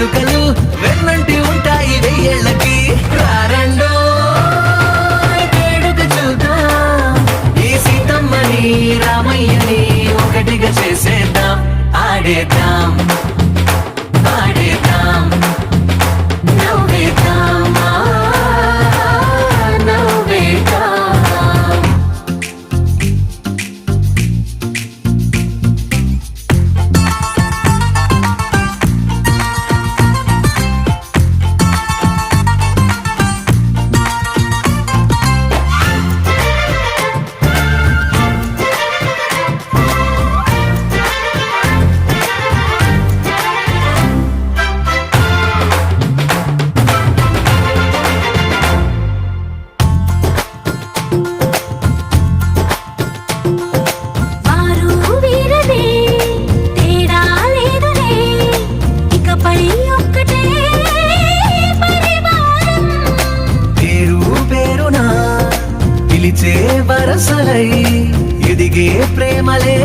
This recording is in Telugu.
కానుకలు వెన్నంటి ఉంటాయి వెయ్యేళ్ళకి. రారండో వేడుక చూద్దాం, ఈ సీతమ్మని రామయ్యని ఒకటిగా చేసేద్దాం. ఆడేద్దాం పాడేద్దాం నవ్వేద్దాం నవ్వేద్దాం. వారు వీరనే తేడా లేదులే, ఇకపై ఒక్కటే పరివారం. పేరు పేరునా పిలిచే వరసలై ఎదిగే ప్రేమలే